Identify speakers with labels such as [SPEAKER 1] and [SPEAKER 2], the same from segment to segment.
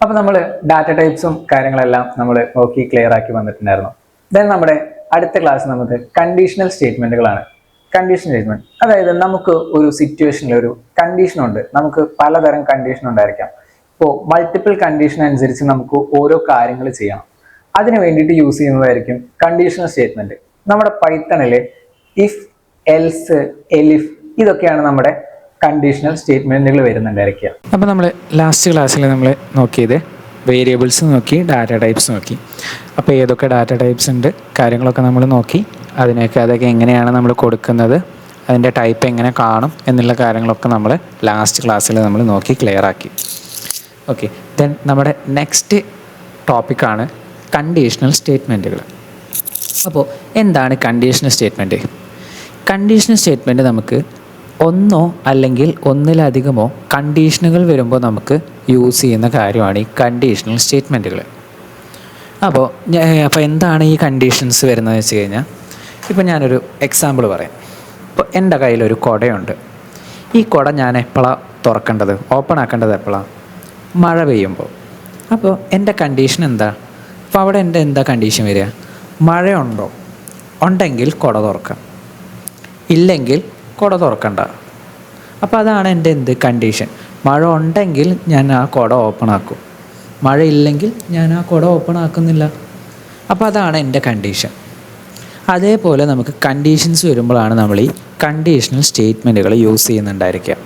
[SPEAKER 1] അപ്പോൾ നമ്മൾ ഡാറ്റ ടൈപ്സും കാര്യങ്ങളെല്ലാം നമ്മൾ നോക്കി ക്ലിയർ ആക്കി വന്നിട്ടുണ്ടായിരുന്നു. ദെൻ നമ്മുടെ അടുത്ത ക്ലാസ് നമുക്ക് കണ്ടീഷണൽ സ്റ്റേറ്റ്മെന്റുകളാണ്. കണ്ടീഷണൽ സ്റ്റേറ്റ്മെന്റ് അതായത് നമുക്ക് ഒരു സിറ്റുവേഷനിൽ ഒരു കണ്ടീഷൻ ഉണ്ട്, നമുക്ക് പലതരം കണ്ടീഷൻ ഉണ്ടായിരിക്കാം. ഇപ്പോൾ മൾട്ടിപ്പിൾ കണ്ടീഷൻ അനുസരിച്ച് നമുക്ക് ഓരോ കാര്യങ്ങൾ ചെയ്യണം. അതിന് വേണ്ടിയിട്ട് യൂസ് ചെയ്യുന്നതായിരിക്കും കണ്ടീഷണൽ സ്റ്റേറ്റ്മെന്റ്. നമ്മുടെ പൈത്തണില് ഇഫ്, എൽസ്, എലിഫ് ഇതൊക്കെയാണ് നമ്മുടെ കണ്ടീഷണൽ സ്റ്റേറ്റ്മെന്റുകൾ വരുന്നുണ്ടായിരിക്കുക.
[SPEAKER 2] അപ്പോൾ നമ്മൾ ലാസ്റ്റ് ക്ലാസ്സിൽ നമ്മൾ നോക്കിയത് വേരിയബിൾസ് നോക്കി, ഡാറ്റ ടൈപ്സ് നോക്കി. അപ്പോൾ ഏതൊക്കെ ഡാറ്റ ടൈപ്സ് ഉണ്ട് കാര്യങ്ങളൊക്കെ നമ്മൾ നോക്കി. അതൊക്കെ എങ്ങനെയാണ് നമ്മൾ കൊടുക്കുന്നത്, അതിൻ്റെ ടൈപ്പ് എങ്ങനെ കാണും എന്നുള്ള കാര്യങ്ങളൊക്കെ നമ്മൾ ലാസ്റ്റ് ക്ലാസ്സിൽ നമ്മൾ നോക്കി ക്ലിയർ ആക്കി. ഓക്കെ, ദെൻ നമ്മുടെ നെക്സ്റ്റ് ടോപ്പിക്കാണ് കണ്ടീഷണൽ സ്റ്റേറ്റ്മെൻറ്റുകൾ. അപ്പോൾ എന്താണ് കണ്ടീഷണൽ സ്റ്റേറ്റ്മെൻറ്റ്? കണ്ടീഷണൽ സ്റ്റേറ്റ്മെൻറ്റ് നമുക്ക് ഒന്നോ അല്ലെങ്കിൽ ഒന്നിലധികമോ കണ്ടീഷനുകൾ വരുമ്പോൾ നമുക്ക് യൂസ് ചെയ്യുന്ന കാര്യമാണ് ഈ കണ്ടീഷണൽ സ്റ്റേറ്റ്മെൻറ്റുകൾ. അപ്പോൾ എന്താണ് ഈ കണ്ടീഷൻസ് വരുന്നതെന്ന് വെച്ച് കഴിഞ്ഞാൽ, ഇപ്പോൾ ഞാനൊരു എക്സാമ്പിൾ പറയാം. ഇപ്പോൾ എൻ്റെ കയ്യിലൊരു കുടയുണ്ട്. ഈ കുട ഞാൻ എപ്പോഴാണ് തുറക്കേണ്ടത്, ഓപ്പൺ ആക്കേണ്ടത് എപ്പോഴാണ്? മഴ പെയ്യുമ്പോൾ. അപ്പോൾ എൻ്റെ കണ്ടീഷൻ എന്താ? അപ്പോൾ അവിടെ എൻ്റെ എന്താ കണ്ടീഷൻ വരിക? മഴയുണ്ടോ? ഉണ്ടെങ്കിൽ കുട തുറക്കാം, ഇല്ലെങ്കിൽ കുട തുറക്കണ്ട. അപ്പോൾ അതാണ് എൻ്റെ കണ്ടീഷൻ. മഴ ഉണ്ടെങ്കിൽ ഞാൻ ആ കുട ഓപ്പൺ ആക്കും, മഴ ഇല്ലെങ്കിൽ ഞാൻ ആ കുട ഓപ്പൺ ആക്കുന്നില്ല. അപ്പോൾ അതാണ് എൻ്റെ കണ്ടീഷൻ. അതേപോലെ നമുക്ക് കണ്ടീഷൻസ് വരുമ്പോഴാണ് നമ്മൾ ഈ കണ്ടീഷണൽ സ്റ്റേറ്റ്മെൻറ്റുകൾ യൂസ് ചെയ്യുന്നുണ്ടായിരിക്കുക.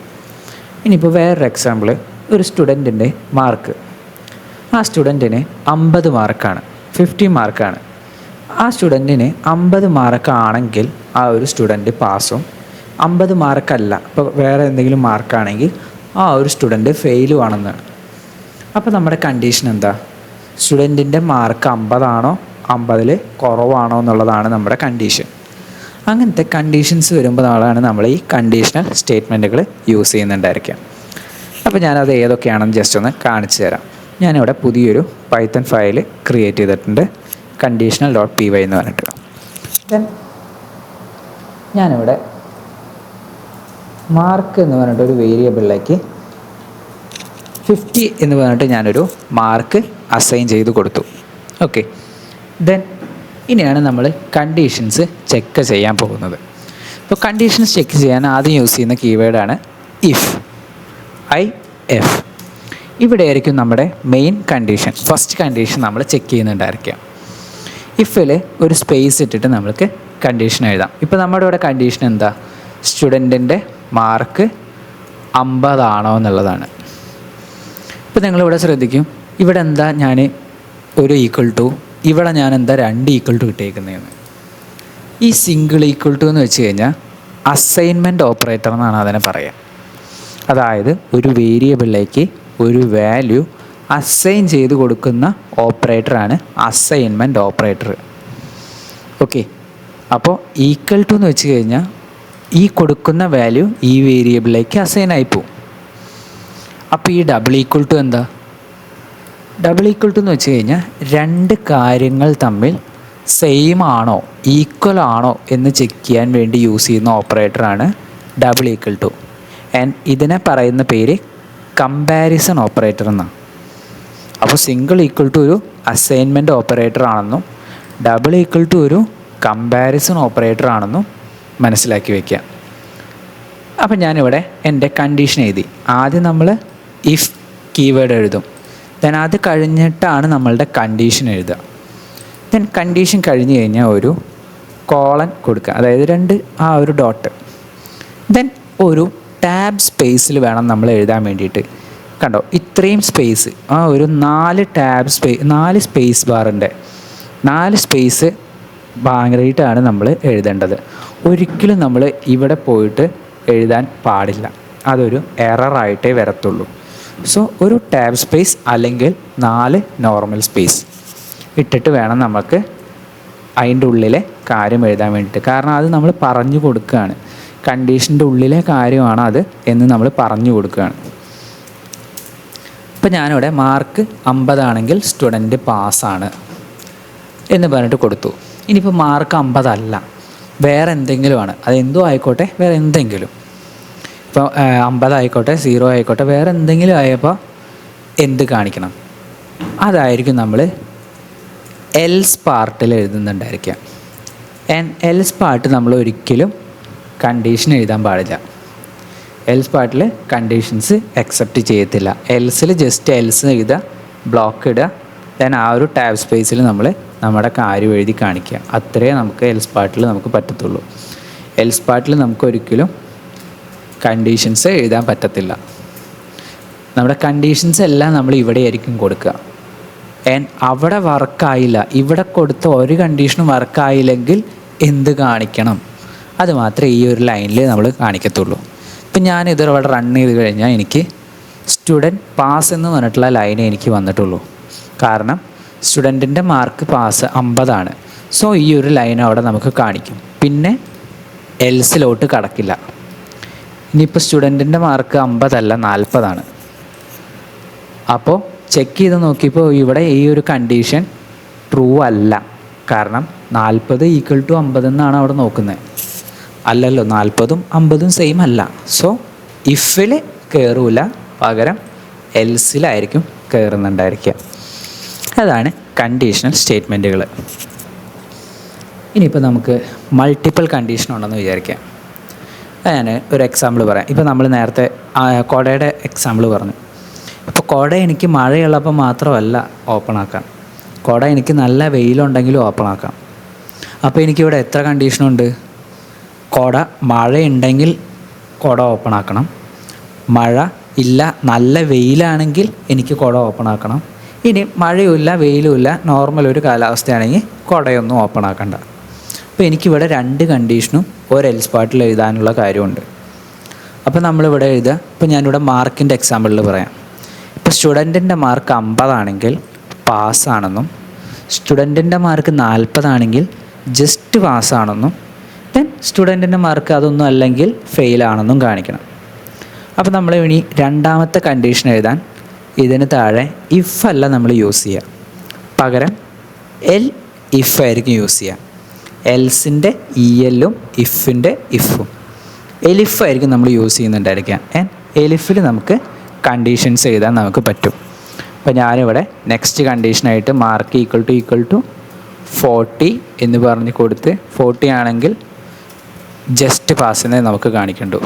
[SPEAKER 2] ഇനിയിപ്പോൾ വേറൊരു എക്സാമ്പിൾ, ഒരു സ്റ്റുഡൻറ്റിൻ്റെ മാർക്ക്. ആ സ്റ്റുഡൻറ്റിന് 50 മാർക്കാണ്, 50 മാർക്കാണ്. ആ സ്റ്റുഡൻറ്റിന് 50 മാർക്കാണെങ്കിൽ ആ ഒരു സ്റ്റുഡൻറ്റ് പാസും. 50 മാർക്കല്ല, ഇപ്പോൾ വേറെ എന്തെങ്കിലും മാർക്കാണെങ്കിൽ ആ ഒരു സ്റ്റുഡൻറ്റ് ഫെയിലും ആണെന്നാണ്. അപ്പോൾ നമ്മുടെ കണ്ടീഷൻ എന്താ? സ്റ്റുഡൻറ്റിൻ്റെ മാർക്ക് 50 ആണോ, 50 കുറവാണോ എന്നുള്ളതാണ് നമ്മുടെ കണ്ടീഷൻ. അങ്ങനത്തെ കണ്ടീഷൻസ് വരുമ്പോഴാണ് നമ്മൾ ഈ കണ്ടീഷണൽ സ്റ്റേറ്റ്മെൻറ്റുകൾ യൂസ് ചെയ്യുന്നുണ്ടായിരിക്കാം. അപ്പോൾ ഞാനത് ഏതൊക്കെയാണെന്ന് ജസ്റ്റ് ഒന്ന് കാണിച്ചു തരാം. ഞാനിവിടെ പുതിയൊരു പൈത്തൺ ഫയൽ ക്രിയേറ്റ് ചെയ്തിട്ടുണ്ട്, conditional.py എന്ന് പറഞ്ഞിട്ട്. ദെൻ ഞാനിവിടെ മാർക്ക് എന്ന് പറഞ്ഞിട്ട് ഒരു വേരിയബിളിലേക്ക് 50 എന്ന് പറഞ്ഞിട്ട് ഞാനൊരു മാർക്ക് അസൈൻ ചെയ്ത് കൊടുത്തു. ഓക്കെ, ദെൻ ഇനിയാണ് നമ്മൾ കണ്ടീഷൻസ് ചെക്ക് ചെയ്യാൻ പോകുന്നത്. ഇപ്പോൾ കണ്ടീഷൻസ് ചെക്ക് ചെയ്യാൻ ആദ്യം യൂസ് ചെയ്യുന്ന കീവേഡാണ് ഇഫ്. IF. ഇവിടെ ആയിരിക്കും നമ്മുടെ മെയിൻ കണ്ടീഷൻ, ഫസ്റ്റ് കണ്ടീഷൻ നമ്മൾ ചെക്ക് ചെയ്യുന്നുണ്ടായിരിക്കാം. ഇഫിൽ ഒരു സ്പേസ് ഇട്ടിട്ട് നമുക്ക് കണ്ടീഷൻ എഴുതാം. ഇപ്പോൾ നമ്മുടെ ഇവിടെ കണ്ടീഷൻ എന്താ? സ്റ്റുഡൻറ്റിൻ്റെ മാർക്ക് 50 ആണോ എന്നുള്ളതാണ്. ഇപ്പോൾ നിങ്ങളിവിടെ ശ്രദ്ധിക്കും, ഇവിടെ എന്താ ഞാൻ ഒരു ഈക്വൽ ടു, ഇവിടെ ഞാൻ എന്താ 2 ഈക്വൽ ടു ഇട്ടേക്കുന്നതെന്ന്. ഈ സിംഗിൾ ഈക്വൽ ടു എന്ന് വെച്ച് കഴിഞ്ഞാൽ അസൈൻമെൻറ്റ് ഓപ്പറേറ്റർ എന്നാണ് അതിനെ പറയുക. അതായത് ഒരു വേരിയബിളിലേക്ക് ഒരു വാല്യൂ അസൈൻ ചെയ്ത് കൊടുക്കുന്ന ഓപ്പറേറ്ററാണ് അസൈൻമെൻറ്റ് ഓപ്പറേറ്റർ. ഓക്കെ, അപ്പോൾ ഈക്വൽ ടു എന്ന് വെച്ച് കഴിഞ്ഞാൽ ഈ കൊടുക്കുന്ന വാല്യൂ ഈ വേരിയബിളിലേക്ക് അസൈൻ ആയിപ്പോവും. അപ്പോൾ ഈ ഡബിൾ ഈക്വൽ ടു എന്താ? ഡബിൾ ഈക്വൽ ടു എന്ന് വെച്ച് കഴിഞ്ഞാൽ 2 കാര്യങ്ങൾ തമ്മിൽ സെയിം ആണോ, ഈക്വൽ ആണോ എന്ന് ചെക്ക് ചെയ്യാൻ വേണ്ടി യൂസ് ചെയ്യുന്ന ഓപ്പറേറ്ററാണ് ഡബിൾ ഈക്വൽ ടു. ആൻഡ് ഇതിനെ പറയുന്ന പേര് കമ്പാരിസൺ ഓപ്പറേറ്റർ എന്നാണ്. അപ്പോൾ സിംഗിൾ ഈക്വൽ ടു ഒരു അസൈൻമെൻറ്റ് ഓപ്പറേറ്റർ ആണെന്നും ഡബിൾ ഈക്വൽ ടു ഒരു കമ്പാരിസൺ ഓപ്പറേറ്റർ ആണെന്നും മനസ്സിലാക്കി വയ്ക്കുക. അപ്പം ഞാനിവിടെ എൻ്റെ കണ്ടീഷൻ എഴുതി. ആദ്യം നമ്മൾ ഇഫ് കീവേഡ് എഴുതും, ദെൻ അത് കഴിഞ്ഞിട്ടാണ് നമ്മളുടെ കണ്ടീഷൻ എഴുതുക. ദെൻ കണ്ടീഷൻ കഴിഞ്ഞ് കഴിഞ്ഞാൽ ഒരു കോളൻ കൊടുക്കുക, അതായത് 2 ആ ഒരു ഡോട്ട്. ദെൻ ഒരു ടാബ് സ്പേസിൽ വേണം നമ്മൾ എഴുതാൻ വേണ്ടിയിട്ട്. കണ്ടോ, ഇത്രയും സ്പേസ്, ആ ഒരു 4 സ്പേസ് ബാറിൻ്റെ 4 സ്പേസ് ഭാഗമായിട്ടാണ് നമ്മൾ എഴുതേണ്ടത്. ഒരിക്കലും നമ്മൾ ഇവിടെ പോയിട്ട് എഴുതാൻ പാടില്ല, അതൊരു എററായിട്ടേ വരത്തുള്ളൂ. സോ ഒരു ടാബ് സ്പേസ് അല്ലെങ്കിൽ 4 നോർമൽ സ്പേസ് ഇട്ടിട്ട് വേണം നമുക്ക് അതിൻ്റെ ഉള്ളിലെ കാര്യം എഴുതാൻ വേണ്ടിയിട്ട്. കാരണം അത് നമ്മൾ പറഞ്ഞു കൊടുക്കുകയാണ്, കണ്ടീഷൻ്റെ ഉള്ളിലെ കാര്യമാണ് അത് എന്ന് നമ്മൾ പറഞ്ഞു കൊടുക്കുകയാണ്. ഇപ്പോൾ ഞാനിവിടെ മാർക്ക് 50 ആണെങ്കിൽ സ്റ്റുഡൻറ്റ് പാസ്സാണ് എന്ന് പറഞ്ഞിട്ട് കൊടുത്തു. ഇനിയിപ്പോൾ മാർക്ക് 50 അല്ല, വേറെ എന്തെങ്കിലുമാണ്, അതെന്തോ ആയിക്കോട്ടെ, വേറെ എന്തെങ്കിലും, ഇപ്പോൾ 50 ആയിക്കോട്ടെ, 0 ആയിക്കോട്ടെ, വേറെ എന്തെങ്കിലും ആയപ്പോൾ എന്ത് കാണിക്കണം? അതായിരിക്കും നമ്മൾ എൽസ് പാർട്ടിൽ എഴുതുന്നുണ്ടായിരിക്കുക. ആൻഡ് എൽസ് പാർട്ട് നമ്മൾ ഒരിക്കലും കണ്ടീഷൻ എഴുതാൻ പാടില്ല. എൽസ് പാർട്ടിൽ കണ്ടീഷൻസ് അക്സെപ്റ്റ് ചെയ്യത്തില്ല. എൽസിൽ ജസ്റ്റ് എൽസ് എഴുതുക, ബ്ലോക്ക് ഇടുക, ദെൻ ആ ഒരു ടാബ് സ്പേസിൽ നമ്മൾ നമ്മുടെ കാര്യം എഴുതി കാണിക്കുക. അത്രയേ നമുക്ക് എൽസ് പാർട്ടിൽ നമുക്ക് പറ്റത്തുള്ളൂ. എൽസ് പാർട്ടിൽ നമുക്ക് ഒരിക്കലും കണ്ടീഷൻസ് എഴുതാൻ പറ്റത്തില്ല. നമ്മുടെ കണ്ടീഷൻസ് എല്ലാം നമ്മൾ ഇവിടെ ആയിരിക്കും കൊടുക്കുക. ആൻഡ് അവിടെ വർക്കായില്ല, ഇവിടെ കൊടുത്ത ഒരു കണ്ടീഷനും വർക്കായില്ലെങ്കിൽ എന്ത് കാണിക്കണം, അത് മാത്രമേ ഈ ഒരു ലൈനിൽ നമ്മൾ കാണിക്കത്തുള്ളൂ. ഇപ്പം ഞാൻ ഇതിവിടെ റൺ ചെയ്ത് കഴിഞ്ഞാൽ എനിക്ക് സ്റ്റുഡൻറ്റ് പാസ് എന്ന് പറഞ്ഞിട്ടുള്ള ലൈനേ എനിക്ക് വന്നിട്ടുള്ളൂ. കാരണം സ്റ്റുഡൻറ്റിൻ്റെ മാർക്ക് പാസ് 50 സോ ഈ ഒരു ലൈൻ അവിടെ നമുക്ക് കാണിക്കും. പിന്നെ എൽസിലോട്ട് കടക്കില്ല. ഇനിയിപ്പോൾ സ്റ്റുഡൻറ്റിൻ്റെ മാർക്ക് 50 40. അപ്പോൾ ചെക്ക് ചെയ്ത് നോക്കിയപ്പോൾ ഇവിടെ ഈ ഒരു കണ്ടീഷൻ ട്രൂ അല്ല. കാരണം 40 = 50 എന്നാണ് അവിടെ നോക്കുന്നത്. അല്ലല്ലോ, 40ഉം 50ഉം സെയിം അല്ല. സോ ഇഫിൽ കയറൂല, പകരം എൽസിലായിരിക്കും കയറുന്നുണ്ടായിരിക്കുക. അതാണ് കണ്ടീഷണൽ സ്റ്റേറ്റ്മെൻറ്റുകൾ. ഇനിയിപ്പോൾ നമുക്ക് മൾട്ടിപ്പിൾ കണ്ടീഷൻ ഉണ്ടെന്ന് വിചാരിക്കാം. ഞാൻ ഒരു എക്സാമ്പിൾ പറയാം. ഇപ്പോൾ നമ്മൾ നേരത്തെ കുടയുടെ എക്സാമ്പിൾ പറഞ്ഞു. ഇപ്പോൾ കുട എനിക്ക് മഴയുള്ളപ്പോൾ മാത്രമല്ല ഓപ്പൺ ആക്കാം, കുട എനിക്ക് നല്ല വെയിലുണ്ടെങ്കിലും ഓപ്പൺ ആക്കാം. അപ്പോൾ എനിക്കിവിടെ എത്ര കണ്ടീഷനുണ്ട്? കുട മഴയുണ്ടെങ്കിൽ കുട ഓപ്പൺ ആക്കണം, മഴ ഇല്ല നല്ല വെയിലാണെങ്കിൽ എനിക്ക് കുട ഓപ്പൺ ആക്കണം, ഇനി മഴയുമില്ല വെയിലുമില്ല നോർമൽ ഒരു കാലാവസ്ഥയാണെങ്കിൽ കുടയൊന്നും ഓപ്പൺ ആക്കണ്ട. അപ്പോൾ എനിക്കിവിടെ 2 കണ്ടീഷനും ഒരു എൽസ് പാർട്ടിൽ എഴുതാനുള്ള കാര്യമുണ്ട്. അപ്പോൾ നമ്മളിവിടെ എഴുതുക. ഇപ്പോൾ ഞാനിവിടെ മാർക്കിൻ്റെ എക്സാമ്പിളിൽ പറയാം. ഇപ്പോൾ സ്റ്റുഡൻറ്റിൻ്റെ മാർക്ക് 50 പാസ്സാണെന്നും സ്റ്റുഡൻറ്റിൻ്റെ മാർക്ക് 40 ജസ്റ്റ് പാസ്സാണെന്നും ദെൻ സ്റ്റുഡൻറ്റിൻ്റെ മാർക്ക് അതൊന്നും അല്ലെങ്കിൽ ഫെയിലാണെന്നും കാണിക്കണം. അപ്പോൾ നമ്മൾ ഇനി രണ്ടാമത്തെ കണ്ടീഷൻ എഴുതാൻ ഇതിന് താഴെ ഇഫ് അല്ല നമ്മൾ യൂസ് ചെയ്യുക, പകരം എൽ ഇഫ് ആയിരിക്കും യൂസ് ചെയ്യുക. എൽസിൻ്റെ ഇഎല്ലും ഇഫിൻ്റെ ഇഫും എലിഫ് ആയിരിക്കും നമ്മൾ യൂസ് ചെയ്യുന്നുണ്ടായിരിക്കുക. ആൻഡ് എലിഫിൽ നമുക്ക് കണ്ടീഷൻസ് എഴുതാൻ നമുക്ക് പറ്റും. അപ്പോൾ ഞാനിവിടെ നെക്സ്റ്റ് കണ്ടീഷനായിട്ട് മാർക്ക് ഈക്വൽ ടു 40 എന്ന് പറഞ്ഞ് കൊടുത്ത് 40 ആണെങ്കിൽ ജസ്റ്റ് പാസ് എന്നേ നമുക്ക് കാണിക്കണ്ടു,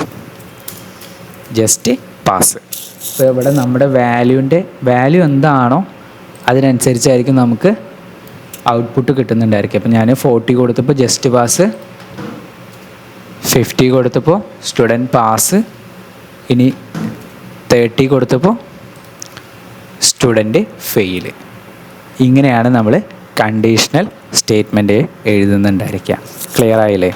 [SPEAKER 2] ജസ്റ്റ് പാസ്. അപ്പോൾ ഇവിടെ നമ്മുടെ വാല്യൂ എന്താണോ അതിനനുസരിച്ചായിരിക്കും നമുക്ക് ഔട്ട്പുട്ട് കിട്ടുന്നുണ്ടായിരിക്കും. അപ്പോൾ ഞാൻ 40 കൊടുത്തപ്പോൾ ജസ്റ്റ് പാസ്, 50 കൊടുത്തപ്പോൾ സ്റ്റുഡൻറ്റ് പാസ്, ഇനി 30 കൊടുത്തപ്പോൾ സ്റ്റുഡൻറ്റ് ഫെയിൽ. ഇങ്ങനെയാണ് നമ്മൾ കണ്ടീഷണൽ സ്റ്റേറ്റ്മെൻറ്റ് എഴുതുന്നുണ്ടായിരിക്കുക. ക്ലിയർ ആയില്ലേ?